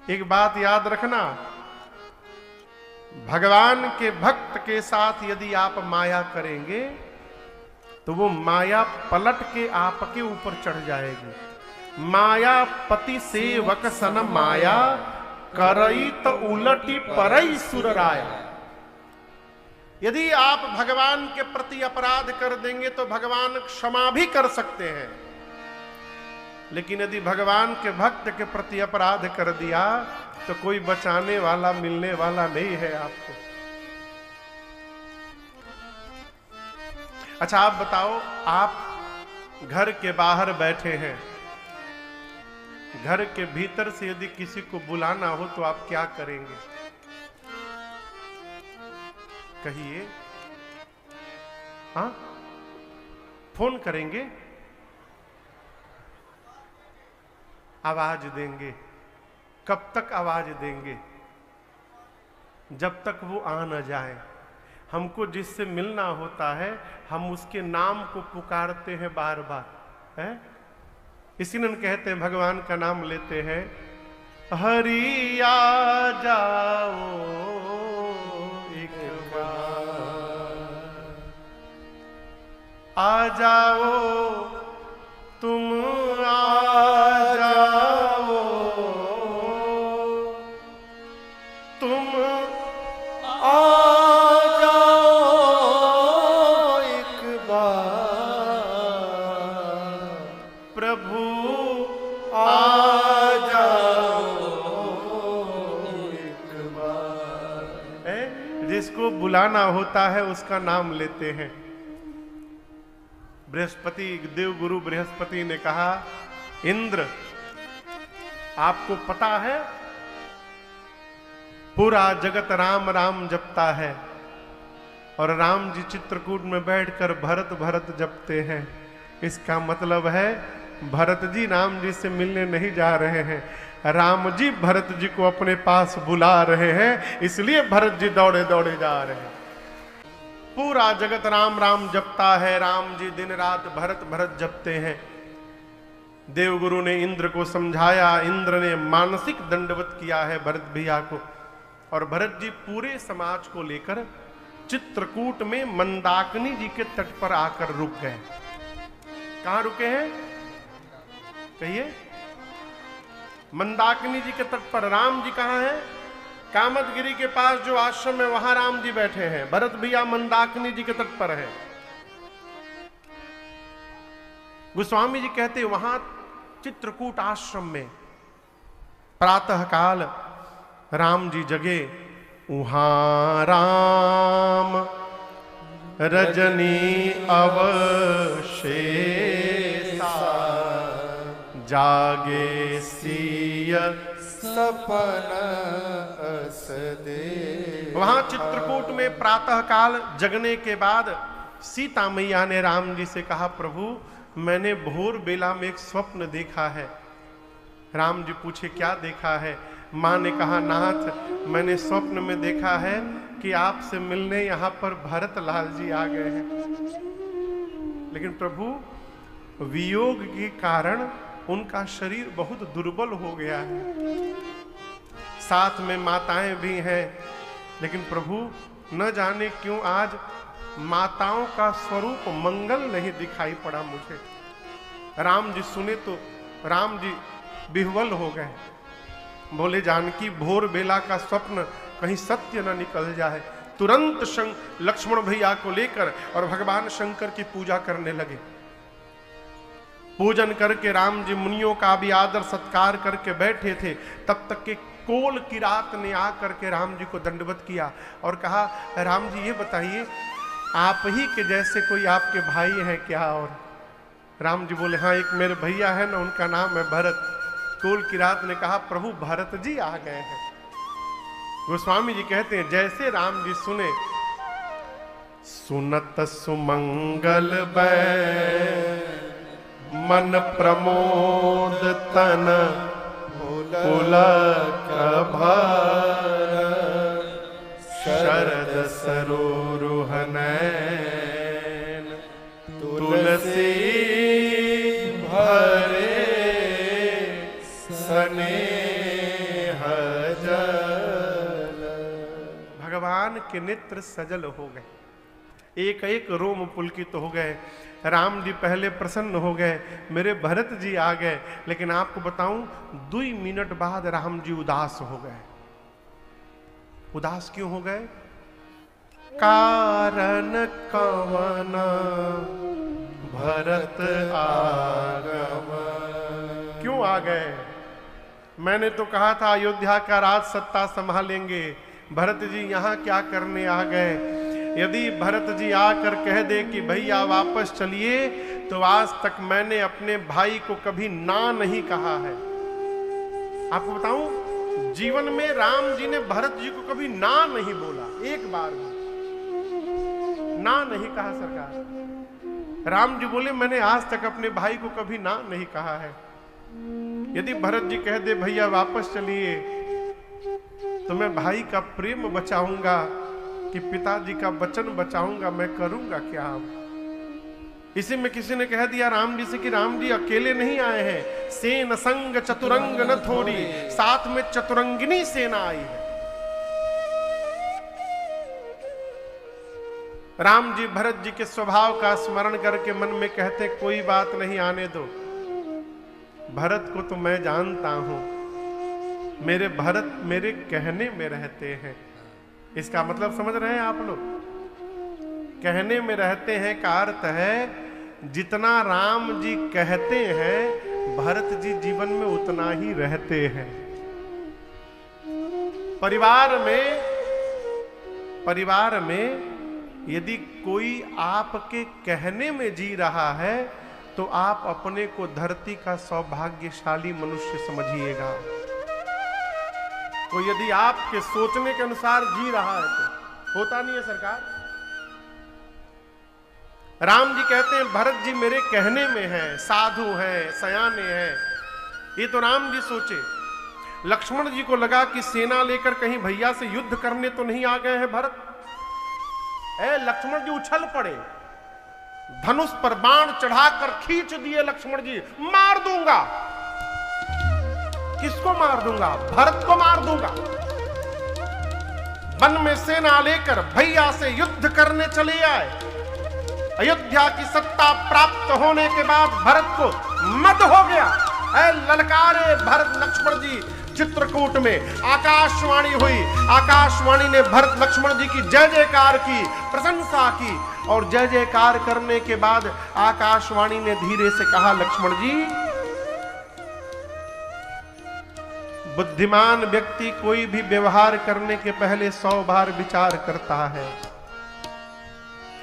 एक बात याद रखना, भगवान के भक्त के साथ यदि आप माया करेंगे तो वो माया पलट के आपके ऊपर चढ़ जाएगी। माया पति सेवक सन माया, करई तो उलटी परई सुर राया। यदि आप भगवान के प्रति अपराध कर देंगे तो भगवान क्षमा भी कर सकते हैं, लेकिन यदि भगवान के भक्त के प्रति अपराध कर दिया तो कोई बचाने वाला मिलने वाला नहीं है आपको। अच्छा आप बताओ, आप घर के बाहर बैठे हैं, घर के भीतर से यदि किसी को बुलाना हो तो आप क्या करेंगे? कहिए। हाँ, फोन करेंगे, आवाज देंगे। कब तक आवाज देंगे? जब तक वो आ न जाए। हमको जिससे मिलना होता है हम उसके नाम को पुकारते हैं बार बार, है? इसीलिए कहते हैं, भगवान का नाम लेते हैं, हरि आ जाओ एक बार, आ जाओ तुम, आ जाओ तुम, आ जाओ एक बार, प्रभु आ जाओ एक बार। जिसको बुलाना होता है उसका नाम लेते हैं। बृहस्पति, देवगुरु बृहस्पति ने कहा, इंद्र आपको पता है पूरा जगत राम राम जपता है और राम जी चित्रकूट में बैठकर भरत भरत जपते हैं। इसका मतलब है भरत जी राम जी से मिलने नहीं जा रहे हैं, राम जी भरत जी को अपने पास बुला रहे हैं, इसलिए भरत जी दौड़े दौड़े जा रहे हैं। पूरा जगत राम राम जपता है, राम जी दिन रात भरत भरत जपते हैं। देवगुरु ने इंद्र को समझाया, इंद्र ने मानसिक दंडवत किया है भरत भैया को, और भरत जी पूरे समाज को लेकर चित्रकूट में मंदाकिनी जी के तट पर आकर रुक गए। कहां रुके हैं? कहिए। मंदाकिनी जी के तट पर। राम जी कहां हैं? कामदगिरी के पास जो आश्रम है वहां राम जी बैठे हैं, भरत भैया मंदाकिनी जी के तट पर है। गोस्वामी जी कहते वहां चित्रकूट आश्रम में प्रातः काल राम जी जगे, वहां राम रजनी अवशेषा, जागे सिय सपन अस दे। वहां चित्रकूट में प्रातः काल जगने के बाद सीता मैया ने राम जी से कहा, प्रभु मैंने भोर बेला में एक स्वप्न देखा है। राम जी पूछे, क्या देखा है? मां ने कहा, नाथ मैंने स्वप्न में देखा है कि आपसे मिलने यहाँ पर भरत लाल जी आ गए हैं, लेकिन प्रभु वियोग के कारण उनका शरीर बहुत दुर्बल हो गया है। साथ में माताएं भी हैं, लेकिन प्रभु न जाने क्यों आज माताओं का स्वरूप मंगल नहीं दिखाई पड़ा मुझे। राम जी सुने तो राम जी विह्वल हो गए। बोले, जानकी भोर बेला का स्वप्न कहीं सत्य न निकल जाए। तुरंत लक्ष्मण भैया को लेकर और भगवान शंकर की पूजा करने लगे। पूजन करके राम जी मुनियों का भी आदर सत्कार करके बैठे थे, तब तक के कोल किरात ने आकर के राम जी को दंडवत किया और कहा, राम जी ये बताइए आप ही के जैसे कोई आपके भाई हैं क्या? और राम जी बोले, हाँ एक मेरे भैया है ना, उनका नाम है भरत। कोल किरात ने कहा, प्रभु भरत जी आ गए हैं। गोस्वामी जी कहते हैं, जैसे राम जी सुने, सुनत सुमंगल बै मन प्रमोद तन पुलक भर, शरद सरोरुह नैन तुलसी भरे स्नेह भगवान के नेत्र सजल हो गए, एक एक रोम पुलकित हो गए। राम जी पहले प्रसन्न हो गए, मेरे भरत जी आ गए, लेकिन आपको बताऊं 2 मिनट बाद राम जी उदास हो गए। उदास क्यों हो गए? कारण कवन भरत आगम। क्यों आ गए? मैंने तो कहा था अयोध्या का राज सत्ता संभालेंगे, भरत जी यहाँ क्या करने आ गए? यदि भरत जी आकर कह दे कि भैया वापस चलिए, तो आज तक मैंने अपने भाई को कभी ना नहीं कहा है। आपको बताऊं, जीवन में राम जी ने भरत जी को कभी ना नहीं बोला, एक बार भी ना नहीं कहा। सरकार राम जी बोले मैंने आज तक अपने भाई को कभी ना नहीं कहा है। यदि भरत जी कह दे भैया वापस चलिए, तो मैं भाई का प्रेम बचाऊंगा कि पिताजी का वचन बचाऊंगा, मैं करूंगा क्या? इसी में किसी ने कह दिया राम जी से कि राम जी अकेले नहीं आए हैं, सेन संग चतुरंग न थोड़ी, साथ में चतुरंगिनी सेना आई है। राम जी भरत जी के स्वभाव का स्मरण करके मन में कहते कोई बात नहीं, आने दो, भरत को तो मैं जानता हूं, मेरे भरत मेरे कहने में रहते हैं। इसका मतलब समझ रहे हैं आप लोग? कहने में रहते हैं का अर्थ है जितना राम जी कहते हैं भरत जी जीवन में उतना ही रहते हैं। परिवार में यदि कोई आपके कहने में जी रहा है तो आप अपने को धरती का सौभाग्यशाली मनुष्य समझिएगा। तो यदि आपके सोचने के अनुसार जी रहा है तो होता नहीं है। सरकार राम जी कहते हैं भरत जी मेरे कहने में हैं, साधु हैं, सयाने हैं। ये तो राम जी सोचे। लक्ष्मण जी को लगा कि सेना लेकर कहीं भैया से युद्ध करने तो नहीं आ गए हैं भरत। लक्ष्मण जी उछल पड़े, धनुष पर बाण चढ़ाकर खींच दिए लक्ष्मण जी, मार दूंगा। किसको मार दूंगा? भरत को मार दूंगा। वन में सेना लेकर भैया से युद्ध करने चले आए। अयोध्या की सत्ता प्राप्त होने के बाद भरत को मद हो गया। ललकारे भरत लक्ष्मण जी चित्रकूट में। आकाशवाणी हुई, आकाशवाणी ने भरत लक्ष्मण जी की जय जयकार की, प्रशंसा की, और जय जयकार करने के बाद आकाशवाणी ने धीरे से कहा लक्ष्मण जी, बुद्धिमान व्यक्ति कोई भी व्यवहार करने के पहले 100 बार विचार करता है।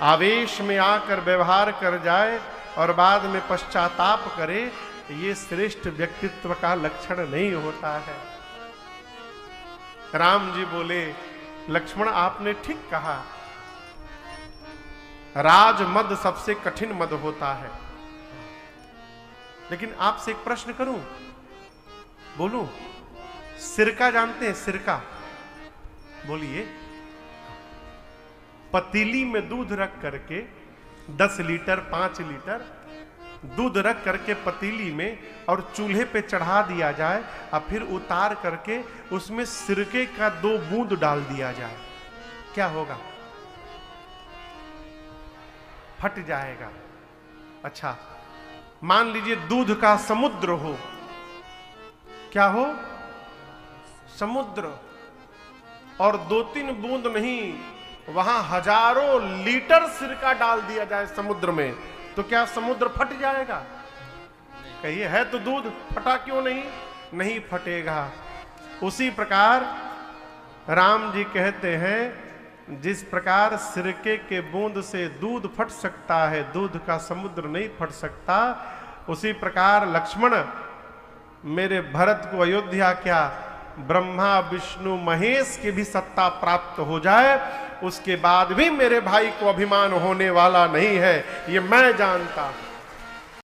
आवेश में आकर व्यवहार कर जाए और बाद में पश्चाताप करे, ये श्रेष्ठ व्यक्तित्व का लक्षण नहीं होता है। राम जी बोले लक्ष्मण आपने ठीक कहा, राजमद सबसे कठिन मद होता है। लेकिन आपसे एक प्रश्न करूं, बोलूं? सिरका जानते हैं? सिरका बोलिए। पतीली में दूध रख करके 10 लीटर 5 लीटर दूध रख करके पतीली में और चूल्हे पे चढ़ा दिया जाए और फिर उतार करके उसमें सिरके का 2 बूंद डाल दिया जाए, क्या होगा? फट जाएगा। अच्छा, मान लीजिए दूध का समुद्र हो, क्या हो? समुद्र, और 2-3 बूंद नहीं, वहां हजारों लीटर सिरका डाल दिया जाए समुद्र में, तो क्या समुद्र फट जाएगा? कहिए, है तो दूध, फटा क्यों नहीं? नहीं फटेगा। उसी प्रकार राम जी कहते हैं जिस प्रकार सिरके के बूंद से दूध फट सकता है, दूध का समुद्र नहीं फट सकता, उसी प्रकार लक्ष्मण मेरे भरत को अयोध्या क्या ब्रह्मा विष्णु महेश की भी सत्ता प्राप्त हो जाए, उसके बाद भी मेरे भाई को अभिमान होने वाला नहीं है, ये मैं जानता हूं।